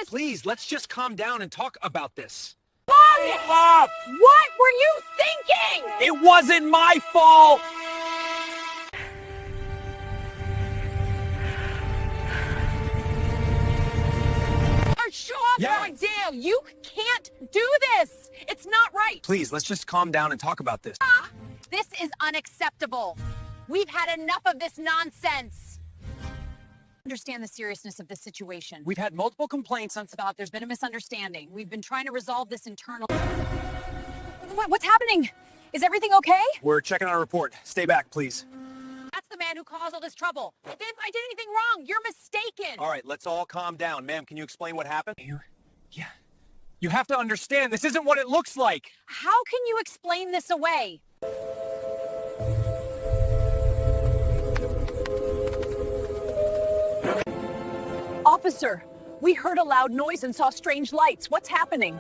this? Please, let's just calm down and talk about this. What were you thinking? It wasn't my fault! Dale, you can't do this. It's not right. Please, let's just calm down and talk about this. This is unacceptable. We've had enough of this nonsense. Understand the seriousness of this situation. We've had multiple complaints on... There's been a misunderstanding. We've been trying to resolve this internally. What's happening? Is everything okay? We're checking our report. Stay back, please. That's the man who caused all this trouble. If I did anything wrong, you're mistaken. All right, let's all calm down. Ma'am, can you explain what happened? Yeah. You have to understand, this isn't what it looks like. How can you explain this away? Officer, we heard a loud noise and saw strange lights. What's happening?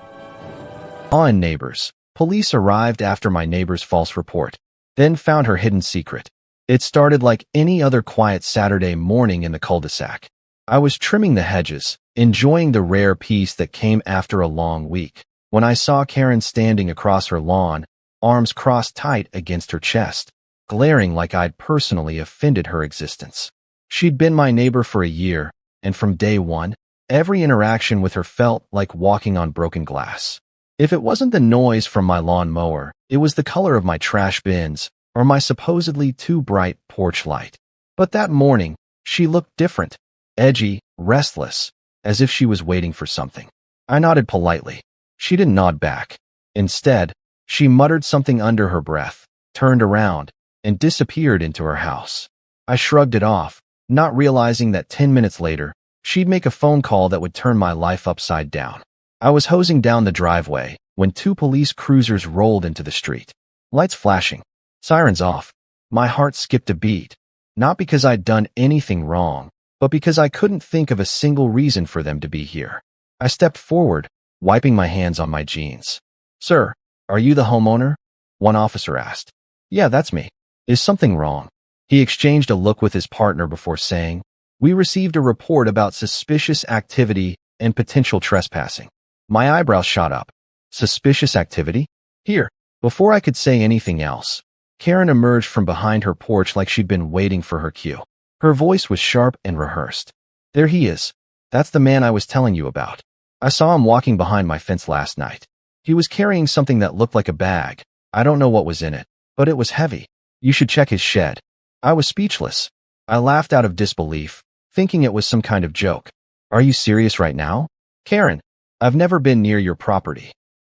On Neighbors, police arrived after my neighbor's false report, then found her hidden secret. It started like any other quiet Saturday morning in the cul-de-sac. I was trimming the hedges, enjoying the rare peace that came after a long week, when I saw Karen standing across her lawn, arms crossed tight against her chest, glaring like I'd personally offended her existence. She'd been my neighbor for a year, and from day one, every interaction with her felt like walking on broken glass. If it wasn't the noise from my lawn mower, it was the color of my trash bins or my supposedly too bright porch light. But that morning, she looked different, edgy, restless, as if she was waiting for something. I nodded politely. She didn't nod back. Instead, she muttered something under her breath, turned around, and disappeared into her house. I shrugged it off, not realizing that 10 minutes later, she'd make a phone call that would turn my life upside down. I was hosing down the driveway when 2 police cruisers rolled into the street. Lights flashing, sirens off. My heart skipped a beat, not because I'd done anything wrong, but because I couldn't think of a single reason for them to be here. I stepped forward, wiping my hands on my jeans. "Sir, are you the homeowner?" one officer asked. "Yeah, that's me. Is something wrong?" He exchanged a look with his partner before saying, "We received a report about suspicious activity and potential trespassing." My eyebrows shot up. Suspicious activity? Here. Before I could say anything else, Karen emerged from behind her porch like she'd been waiting for her cue. Her voice was sharp and rehearsed. "There he is. That's the man I was telling you about. I saw him walking behind my fence last night. He was carrying something that looked like a bag. I don't know what was in it, but it was heavy. You should check his shed." I was speechless. I laughed out of disbelief, thinking it was some kind of joke. "Are you serious right now? Karen, I've never been near your property."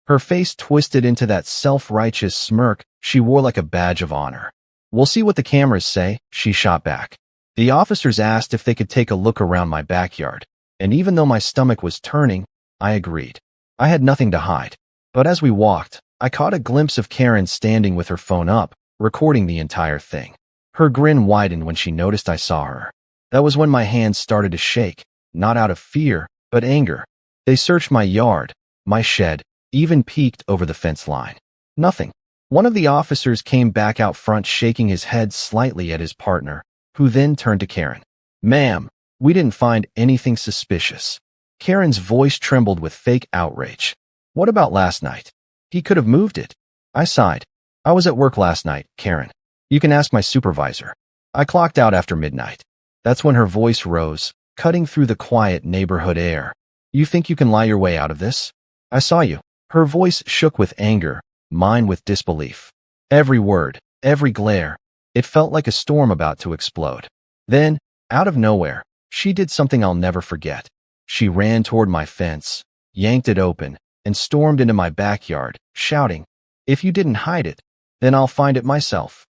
Her face twisted into that self-righteous smirk she wore like a badge of honor. "We'll see what the cameras say," she shot back. The officers asked if they could take a look around my backyard, and even though my stomach was turning, I agreed. I had nothing to hide. But as we walked, I caught a glimpse of Karen standing with her phone up, recording the entire thing. Her grin widened when she noticed I saw her. That was when my hands started to shake, not out of fear, but anger. They searched my yard, my shed, even peeked over the fence line. Nothing. One of the officers came back out front shaking his head slightly at his partner, who then turned to Karen. "Ma'am, we didn't find anything suspicious." Karen's voice trembled with fake outrage. "What about last night? He could have moved it." I sighed. "I was at work last night, Karen. You can ask my supervisor. I clocked out after midnight." That's when her voice rose, cutting through the quiet neighborhood air. "You think you can lie your way out of this? I saw you." Her voice shook with anger, mine with disbelief. Every word, every glare. It felt like a storm about to explode. Then, out of nowhere, she did something I'll never forget. She ran toward my fence, yanked it open, and stormed into my backyard, shouting, "If you didn't hide it, then I'll find it myself."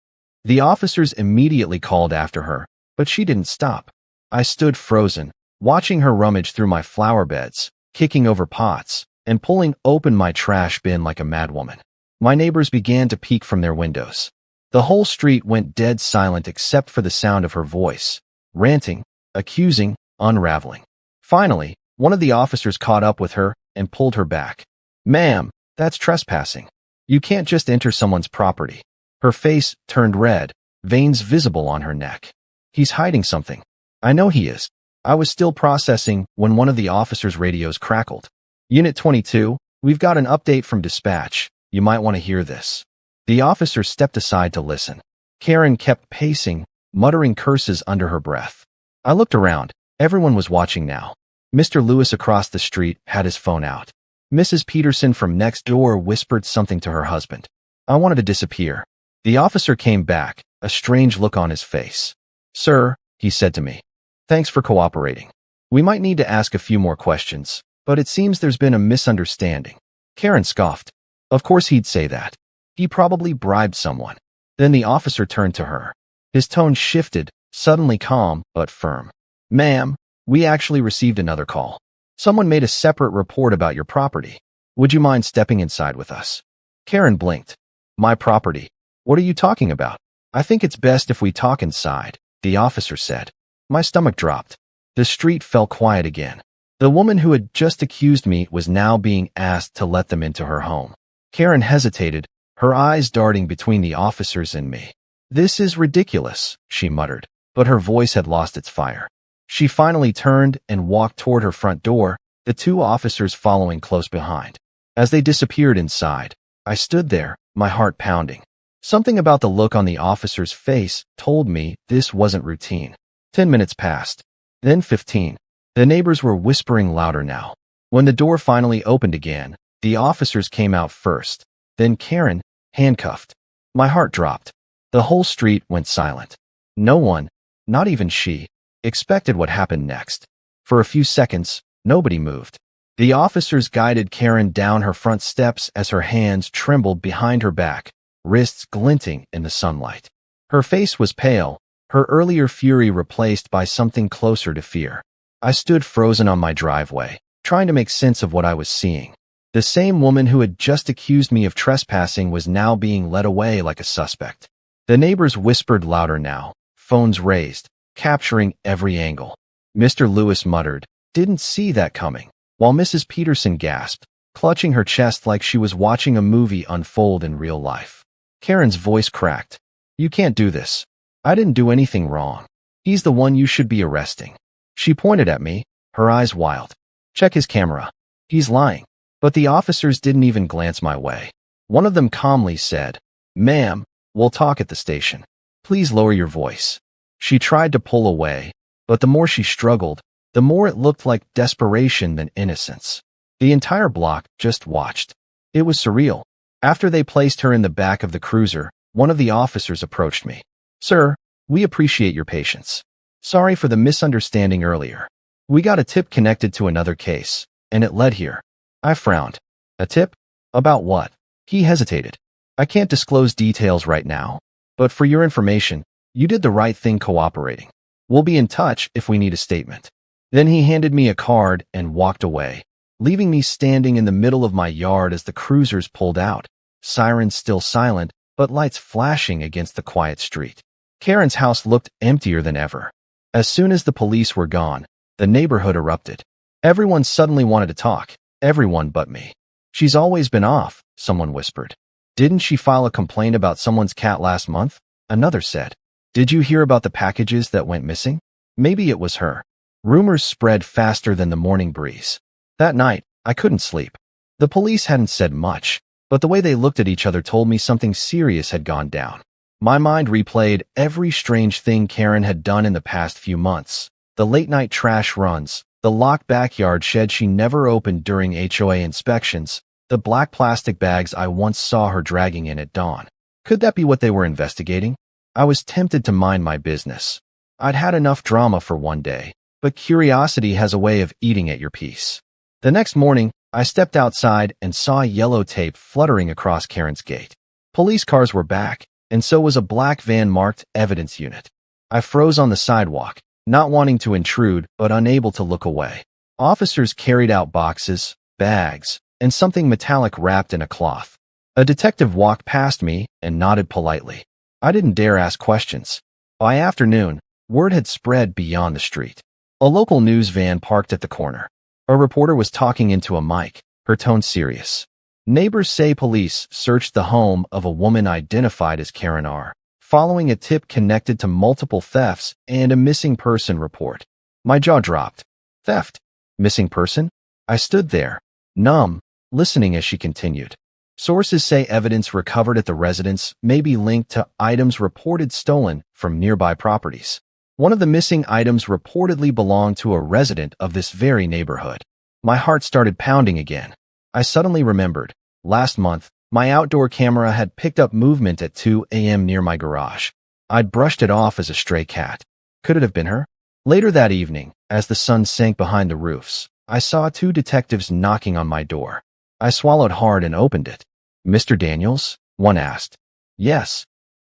The officers immediately called after her, but she didn't stop. I stood frozen, watching her rummage through my flower beds, kicking over pots, and pulling open my trash bin like a madwoman. My neighbors began to peek from their windows. The whole street went dead silent except for the sound of her voice, ranting, accusing, unraveling. Finally, one of the officers caught up with her and pulled her back. "Ma'am, that's trespassing. You can't just enter someone's property." Her face turned red, veins visible on her neck. "He's hiding something." "I know he is. I was still processing when one of the officers' radios crackled. Unit 22, we've got an update from dispatch. You might want to hear this. The officer stepped aside to listen. Karen kept pacing, muttering curses under her breath. I looked around. Everyone was watching now. Mr. Lewis across the street had his phone out. Mrs. Peterson from next door whispered something to her husband. I wanted to disappear. The officer came back, a strange look on his face. Sir, he said to me. Thanks for cooperating. We might need to ask a few more questions, but it seems there's been a misunderstanding. Karen scoffed. Of course he'd say that. He probably bribed someone. Then the officer turned to her. His tone shifted, suddenly calm but firm. Ma'am, we actually received another call. Someone made a separate report about your property. Would you mind stepping inside with us? Karen blinked. My property? What are you talking about? I think it's best if we talk inside, the officer said. My stomach dropped. The street fell quiet again. The woman who had just accused me was now being asked to let them into her home. Karen hesitated, her eyes darting between the officers and me. This is ridiculous, she muttered, but her voice had lost its fire. She finally turned and walked toward her front door, the two officers following close behind. As they disappeared inside, I stood there, my heart pounding. Something about the look on the officer's face told me this wasn't routine. 10 minutes passed. Then 15. The neighbors were whispering louder now. When the door finally opened again, the officers came out first. Then Karen, handcuffed. My heart dropped. The whole street went silent. No one, not even she, expected what happened next. For a few seconds, nobody moved. The officers guided Karen down her front steps as her hands trembled behind her back, wrists glinting in the sunlight. Her face was pale, her earlier fury replaced by something closer to fear. I stood frozen on my driveway, trying to make sense of what I was seeing. The same woman who had just accused me of trespassing was now being led away like a suspect. The neighbors whispered louder now, phones raised, capturing every angle. Mr. Lewis muttered, "Didn't see that coming," while Mrs. Peterson gasped, clutching her chest like she was watching a movie unfold in real life. Karen's voice cracked. "You can't do this. I didn't do anything wrong. He's the one you should be arresting." She pointed at me, her eyes wild. "Check his camera. He's lying." But the officers didn't even glance my way. One of them calmly said, "Ma'am, we'll talk at the station. Please lower your voice." She tried to pull away, but the more she struggled, the more it looked like desperation than innocence. The entire block just watched. It was surreal. After they placed her in the back of the cruiser, one of the officers approached me. "Sir, we appreciate your patience. Sorry for the misunderstanding earlier. We got a tip connected to another case, and it led here." I frowned. "A tip? About what?" He hesitated. "I can't disclose details right now, but for your information, you did the right thing cooperating. We'll be in touch if we need a statement." Then he handed me a card and walked away, leaving me standing in the middle of my yard as the cruisers pulled out, sirens still silent, but lights flashing against the quiet street. Karen's house looked emptier than ever. As soon as the police were gone, the neighborhood erupted. Everyone suddenly wanted to talk. Everyone but me. "She's always been off," someone whispered. "Didn't she file a complaint about someone's cat last month?" Another said. "Did you hear about the packages that went missing?" Maybe it was her. Rumors spread faster than the morning breeze. That night, I couldn't sleep. The police hadn't said much, but the way they looked at each other told me something serious had gone down. My mind replayed every strange thing Karen had done in the past few months. The late-night trash runs, the locked backyard shed she never opened during HOA inspections, the black plastic bags I once saw her dragging in at dawn. Could that be what they were investigating? I was tempted to mind my business. I'd had enough drama for one day, but curiosity has a way of eating at your peace. The next morning, I stepped outside and saw yellow tape fluttering across Karen's gate. Police cars were back, and so was a black van marked Evidence Unit. I froze on the sidewalk, not wanting to intrude but unable to look away. Officers carried out boxes, bags, and something metallic wrapped in a cloth. A detective walked past me and nodded politely. I didn't dare ask questions. By afternoon, word had spread beyond the street. A local news van parked at the corner. A reporter was talking into a mic, her tone serious. Neighbors say police searched the home of a woman identified as Karen R., following a tip connected to multiple thefts and a missing person report. My jaw dropped. Theft? Missing person? I stood there, numb, listening as she continued. Sources say evidence recovered at the residence may be linked to items reported stolen from nearby properties. One of the missing items reportedly belonged to a resident of this very neighborhood. My heart started pounding again. I suddenly remembered. Last month, my outdoor camera had picked up movement at 2 a.m. near my garage. I'd brushed it off as a stray cat. Could it have been her? Later that evening, as the sun sank behind the roofs, I saw 2 detectives knocking on my door. I swallowed hard and opened it. Mr. Daniels? One asked. Yes.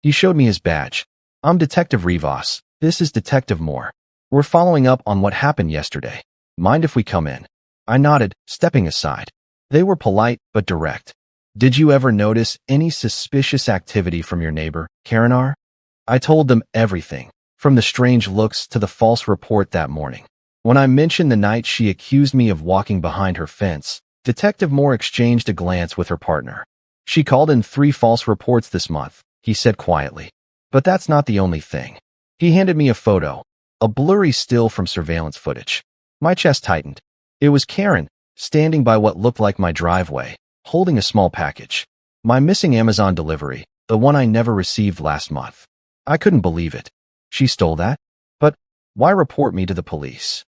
He showed me his badge. I'm Detective Rivas. This is Detective Moore. We're following up on what happened yesterday. Mind if we come in? I nodded, stepping aside. They were polite but direct. Did you ever notice any suspicious activity from your neighbor, Karen R? I told them everything, from the strange looks to the false report that morning. When I mentioned the night she accused me of walking behind her fence, Detective Moore exchanged a glance with her partner. She called in 3 false reports this month, he said quietly. But that's not the only thing. He handed me a photo, a blurry still from surveillance footage. My chest tightened. It was Karen, standing by what looked like my driveway, holding a small package. My missing Amazon delivery, the one I never received last month. I couldn't believe it. She stole that? But why report me to the police?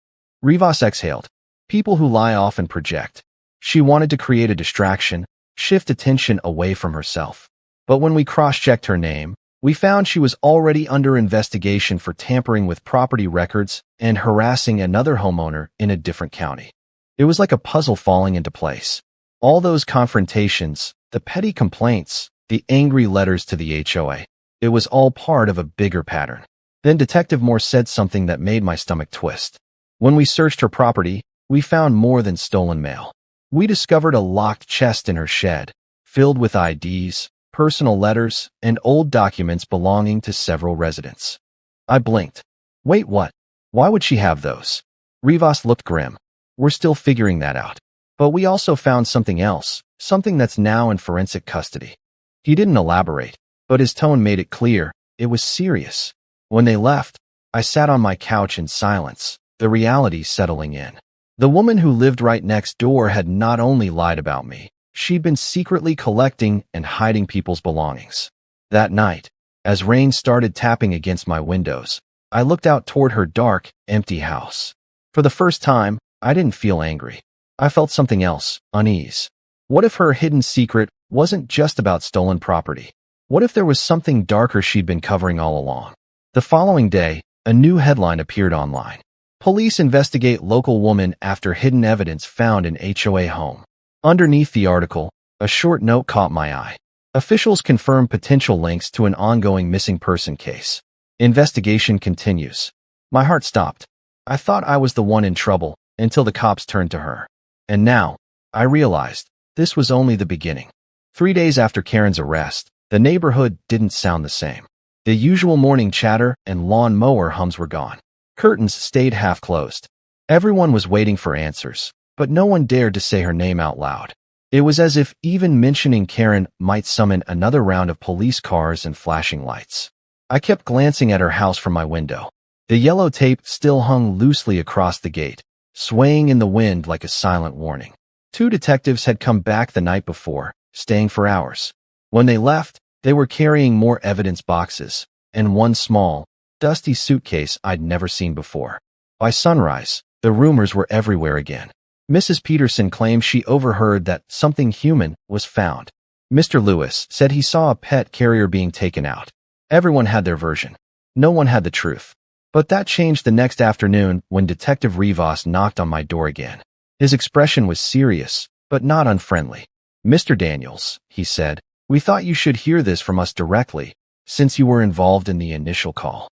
Rivas exhaled. People who lie often project. She wanted to create a distraction, shift attention away from herself. But when we cross-checked her name, we found she was already under investigation for tampering with property records and harassing another homeowner in a different county. It was like a puzzle falling into place. All those confrontations, the petty complaints, the angry letters to the HOA, it was all part of a bigger pattern. Then Detective Moore said something that made my stomach twist. When we searched her property, we found more than stolen mail. We discovered a locked chest in her shed, filled with IDs, personal letters, and old documents belonging to several residents. I blinked. Wait, what? Why would she have those? Rivas looked grim. We're still figuring that out. But we also found something else, something that's now in forensic custody. He didn't elaborate, but his tone made it clear. It was serious. When they left, I sat on my couch in silence, the reality settling in. The woman who lived right next door had not only lied about me, she'd been secretly collecting and hiding people's belongings. That night, as rain started tapping against my windows, I looked out toward her dark, empty house. For the first time, I didn't feel angry. I felt something else, unease. What if her hidden secret wasn't just about stolen property? What if there was something darker she'd been covering all along? The following day, a new headline appeared online. Police investigate local woman after hidden evidence found in HOA home. Underneath the article, a short note caught my eye. Officials confirm potential links to an ongoing missing person case. Investigation continues. My heart stopped. I thought I was the one in trouble until the cops turned to her. And now, I realized, this was only the beginning. 3 days after Karen's arrest, the neighborhood didn't sound the same. The usual morning chatter and lawn mower hums were gone. Curtains stayed half closed. Everyone was waiting for answers, but no one dared to say her name out loud. It was as if even mentioning Karen might summon another round of police cars and flashing lights. I kept glancing at her house from my window. The yellow tape still hung loosely across the gate, swaying in the wind like a silent warning. 2 detectives had come back the night before, staying for hours. When they left, they were carrying more evidence boxes, and one small, dusty suitcase I'd never seen before. By sunrise, the rumors were everywhere again. Mrs. Peterson claimed she overheard that something human was found. Mr. Lewis said he saw a pet carrier being taken out. Everyone had their version. No one had the truth. But that changed the next afternoon when Detective Rivas knocked on my door again. His expression was serious, but not unfriendly. Mr. Daniels, he said, we thought you should hear this from us directly, since you were involved in the initial call.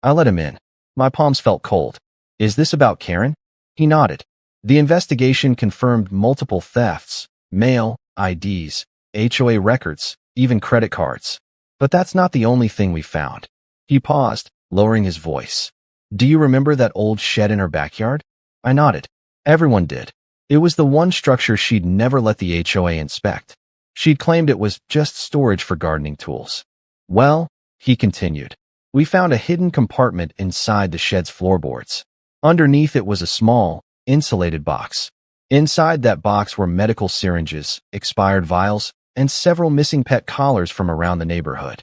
I let him in. My palms felt cold. Is this about Karen? He nodded. The investigation confirmed multiple thefts, mail, IDs, HOA records, even credit cards. But that's not the only thing we found. He paused, lowering his voice. Do you remember that old shed in her backyard? I nodded. Everyone did. It was the one structure she'd never let the HOA inspect. She'd claimed it was just storage for gardening tools. Well, he continued, we found a hidden compartment inside the shed's floorboards. Underneath it was a small, insulated box. Inside that box were medical syringes, expired vials, and several missing pet collars from around the neighborhood.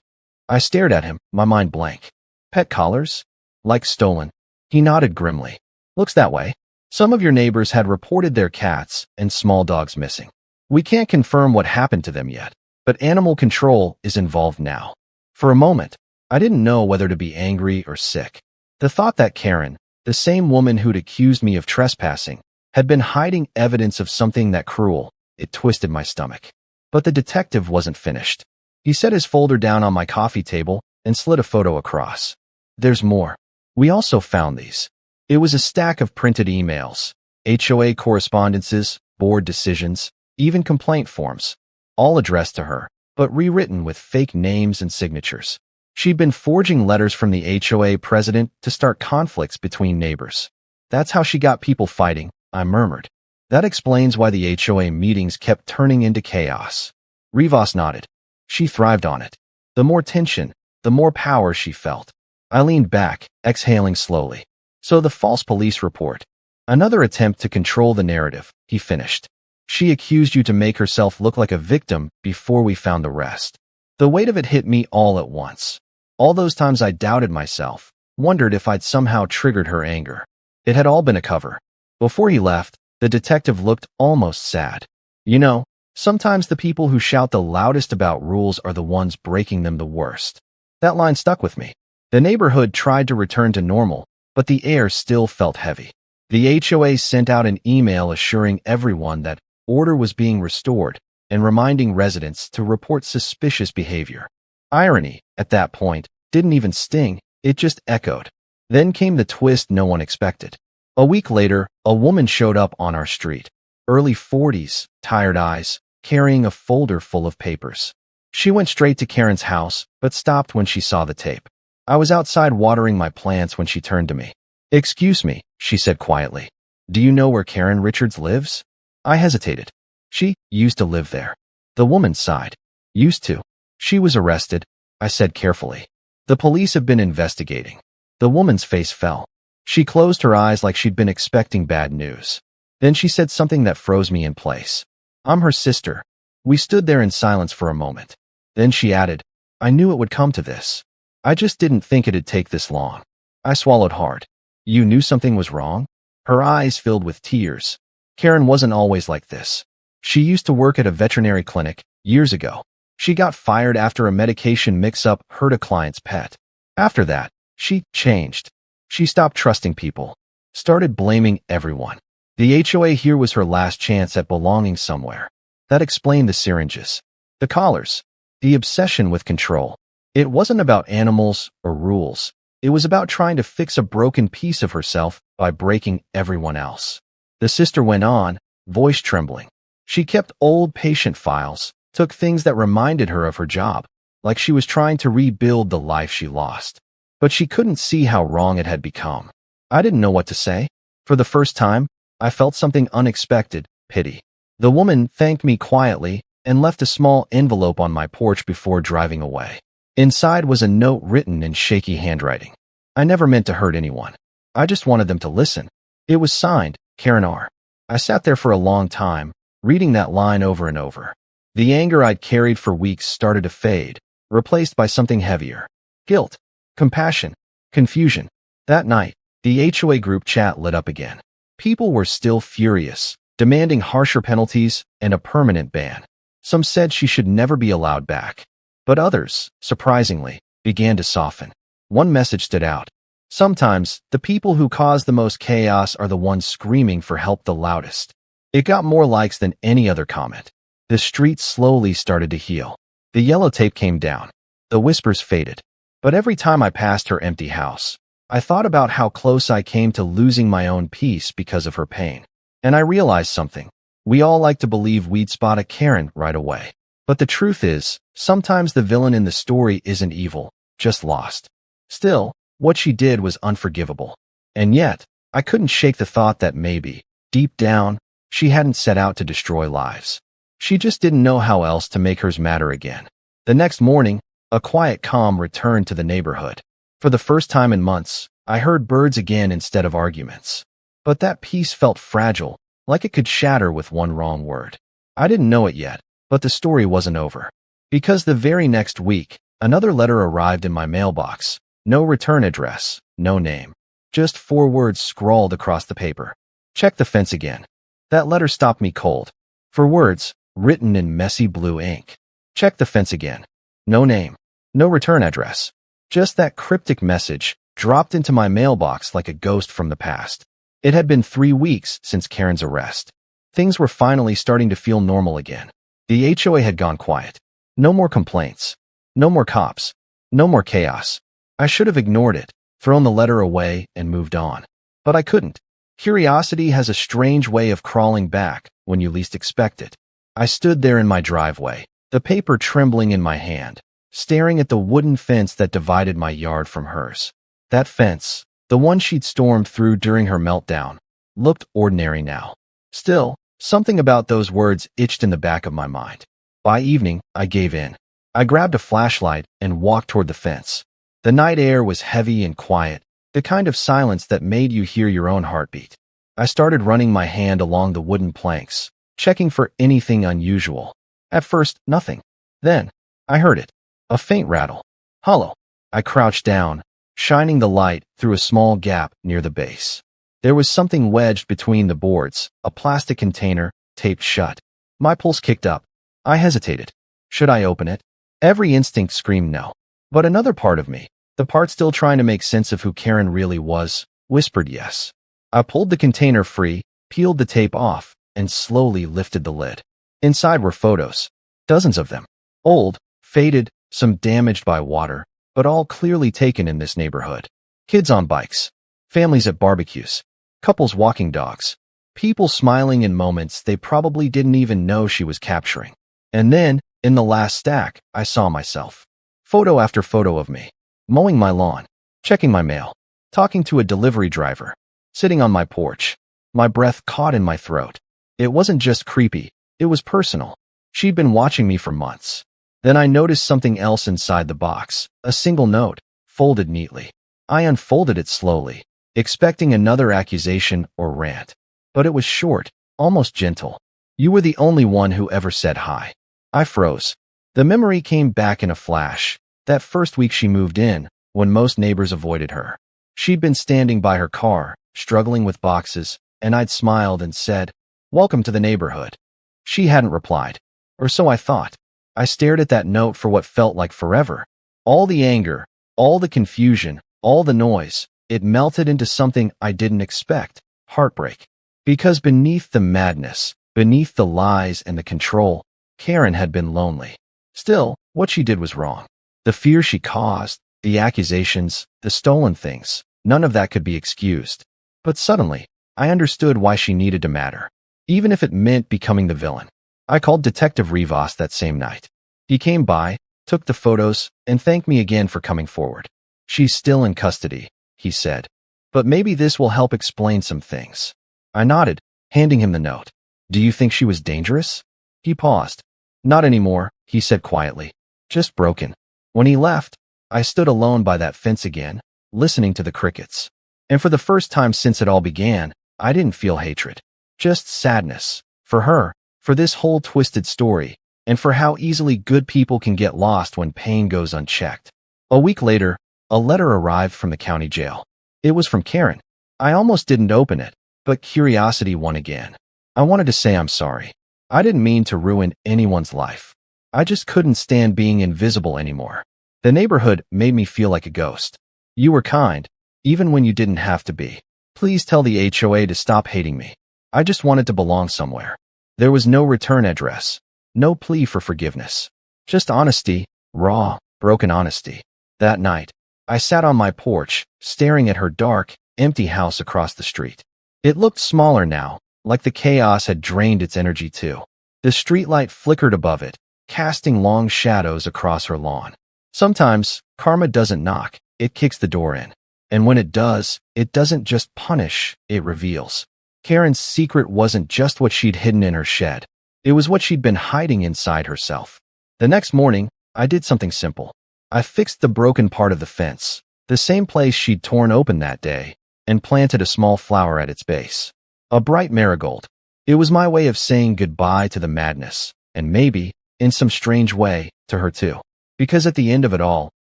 I stared at him, my mind blank. Pet collars? Like stolen. He nodded grimly. Looks that way. Some of your neighbors had reported their cats and small dogs missing. We can't confirm what happened to them yet, but animal control is involved now. For a moment, I didn't know whether to be angry or sick. The thought that Karen, the same woman who'd accused me of trespassing, had been hiding evidence of something that cruel, it twisted my stomach. But the detective wasn't finished. He set his folder down on my coffee table and slid a photo across. There's more. We also found these. It was a stack of printed emails, HOA correspondences, board decisions, even complaint forms, all addressed to her, but rewritten with fake names and signatures. She'd been forging letters from the HOA president to start conflicts between neighbors. That's how she got people fighting, I murmured. That explains why the HOA meetings kept turning into chaos. Rivas nodded. She thrived on it. The more tension, the more power she felt. I leaned back, exhaling slowly. So the false police report. Another attempt to control the narrative, he finished. She accused you to make herself look like a victim before we found the rest. The weight of it hit me all at once. All those times I doubted myself, wondered if I'd somehow triggered her anger. It had all been a cover. Before he left, the detective looked almost sad. You know, sometimes the people who shout the loudest about rules are the ones breaking them the worst. That line stuck with me. The neighborhood tried to return to normal, but the air still felt heavy. The HOA sent out an email assuring everyone that order was being restored and reminding residents to report suspicious behavior. Irony, at that point, didn't even sting, it just echoed. Then came the twist no one expected. A week later, a woman showed up on our street. Early 40s, tired eyes, carrying a folder full of papers. She went straight to Karen's house, but stopped when she saw the tape. I was outside watering my plants when she turned to me. "Excuse me," she said quietly. "Do you know where Karen Richards lives?" I hesitated. "She used to live there." The woman sighed. "Used to. She was arrested," I said carefully. "The police have been investigating." The woman's face fell. She closed her eyes like she'd been expecting bad news. Then she said something that froze me in place. "I'm her sister." We stood there in silence for a moment. Then she added, "I knew it would come to this. I just didn't think it'd take this long." I swallowed hard. "You knew something was wrong?" Her eyes filled with tears. Karen wasn't always like this. She used to work at a veterinary clinic years ago. She got fired after a medication mix-up hurt a client's pet. After that, she changed. She stopped trusting people, started blaming everyone. The HOA here was her last chance at belonging somewhere. That explained the syringes, the collars, the obsession with control. It wasn't about animals or rules. It was about trying to fix a broken piece of herself by breaking everyone else. The sister went on, voice trembling. She kept old patient files, took things that reminded her of her job, like she was trying to rebuild the life she lost. But she couldn't see how wrong it had become. I didn't know what to say. For the first time, I felt something unexpected, pity. The woman thanked me quietly and left a small envelope on my porch before driving away. Inside was a note written in shaky handwriting. I never meant to hurt anyone. I just wanted them to listen. It was signed, Karen R. I sat there for a long time, reading that line over and over. The anger I'd carried for weeks started to fade, replaced by something heavier. Guilt, compassion, confusion. That night, the HOA group chat lit up again. People were still furious, demanding harsher penalties and a permanent ban. Some said she should never be allowed back. But others, surprisingly, began to soften. One message stood out. Sometimes, the people who cause the most chaos are the ones screaming for help the loudest. It got more likes than any other comment. The street slowly started to heal. The yellow tape came down. The whispers faded. But every time I passed her empty house, I thought about how close I came to losing my own peace because of her pain. And I realized something. We all like to believe we'd spot a Karen right away. But the truth is, sometimes the villain in the story isn't evil, just lost. Still, what she did was unforgivable. And yet, I couldn't shake the thought that maybe, deep down, she hadn't set out to destroy lives. She just didn't know how else to make hers matter again. The next morning, a quiet calm returned to the neighborhood. For the first time in months, I I heard birds again instead of arguments. But that peace felt fragile, like it could shatter with one wrong word. I didn't know it yet, but the story wasn't over. Because the very next week, another letter arrived in my mailbox. No return address, no name. Just 4 words scrawled across the paper. Check the fence again. That letter stopped me cold. 4 words, written in messy blue ink. Check the fence again. No name. No return address. Just that cryptic message dropped into my mailbox like a ghost from the past. It had been 3 weeks since Karen's arrest. Things were finally starting to feel normal again. The HOA had gone quiet. No more complaints. No more cops. No more chaos. I should have ignored it, thrown the letter away, and moved on. But I couldn't. Curiosity has a strange way of crawling back when you least expect it. I stood there in my driveway, the paper trembling in my hand, staring at the wooden fence that divided my yard from hers. That fence, the one she'd stormed through during her meltdown, looked ordinary now. Still, something about those words itched in the back of my mind. By evening, I gave in. I grabbed a flashlight and walked toward the fence. The night air was heavy and quiet, the kind of silence that made you hear your own heartbeat. I started running my hand along the wooden planks, checking for anything unusual. At first, nothing. Then, I heard it. A faint rattle. Hollow. I crouched down, shining the light through a small gap near the base. There was something wedged between the boards, a plastic container, taped shut. My pulse kicked up. I hesitated. Should I open it? Every instinct screamed no. But another part of me, the part still trying to make sense of who Karen really was, whispered yes. I pulled the container free, peeled the tape off, and slowly lifted the lid. Inside were photos. Dozens of them. Old, faded, some damaged by water, but all clearly taken in this neighborhood. Kids on bikes. Families at barbecues. Couples walking dogs. People smiling in moments they probably didn't even know she was capturing. And then, in the last stack, I saw myself. Photo after photo of me. Mowing my lawn. Checking my mail. Talking to a delivery driver. Sitting on my porch. My breath caught in my throat. It wasn't just creepy. It was personal. She'd been watching me for months. Then I noticed something else inside the box. A single note, folded neatly. I unfolded it slowly, expecting another accusation or rant. But it was short, almost gentle. You were the only one who ever said hi. I froze. The memory came back in a flash. That first week she moved in, when most neighbors avoided her. She'd been standing by her car, struggling with boxes, and I'd smiled and said, "Welcome to the neighborhood." She hadn't replied. Or so I thought. I stared at that note for what felt like forever. All the anger, all the confusion, all the noise, it melted into something I didn't expect. Heartbreak. Because beneath the madness, beneath the lies and the control, Karen had been lonely. Still, what she did was wrong. The fear she caused, the accusations, the stolen things, none of that could be excused. But suddenly, I understood why she needed to matter, even if it meant becoming the villain. I called Detective Rivas that same night. He came by, took the photos, and thanked me again for coming forward. "She's still in custody," he said. "But maybe this will help explain some things." I nodded, handing him the note. "Do you think she was dangerous?" He paused. "Not anymore," he said quietly. "Just broken." When he left, I stood alone by that fence again, listening to the crickets. And for the first time since it all began, I didn't feel hatred. Just sadness. For her, for this whole twisted story, and for how easily good people can get lost when pain goes unchecked. A week later, a letter arrived from the county jail. It was from Karen. I almost didn't open it, but curiosity won again. I wanted to say I'm sorry. I didn't mean to ruin anyone's life. I just couldn't stand being invisible anymore. The neighborhood made me feel like a ghost. You were kind, even when you didn't have to be. Please tell the HOA to stop hating me. I just wanted to belong somewhere. There was no return address, no plea for forgiveness. Just honesty, raw, broken honesty. That night, I sat on my porch, staring at her dark, empty house across the street. It looked smaller now, like the chaos had drained its energy too. The streetlight flickered above it, casting long shadows across her lawn. Sometimes, karma doesn't knock, it kicks the door in. And when it does, it doesn't just punish, it reveals. Karen's secret wasn't just what she'd hidden in her shed. It was what she'd been hiding inside herself. The next morning, I did something simple. I fixed the broken part of the fence, The same place she'd torn open that day and planted a small flower at its base. A bright marigold. It was my way of saying goodbye to the madness, and maybe, in some strange way, to her too. Because at the end of it all,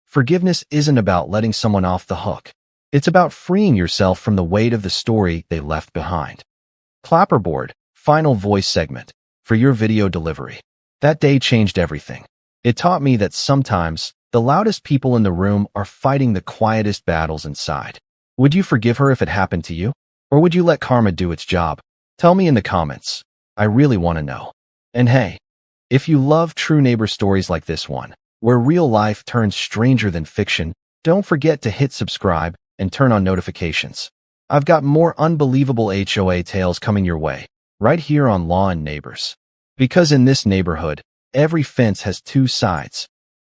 forgiveness isn't about letting someone off the hook. It's about freeing yourself from the weight of the story they left behind. Clapperboard, final voice segment, for your video delivery. That day changed everything. It taught me that sometimes, the loudest people in the room are fighting the quietest battles inside. Would you forgive her if it happened to you? Or would you let karma do its job? Tell me in the comments. I really want to know. And hey, if you love true neighbor stories like this one, where real life turns stranger than fiction, don't forget to hit subscribe and turn on notifications. I've got more unbelievable HOA tales coming your way, right here on Law and Neighbors. Because in this neighborhood, every fence has two sides.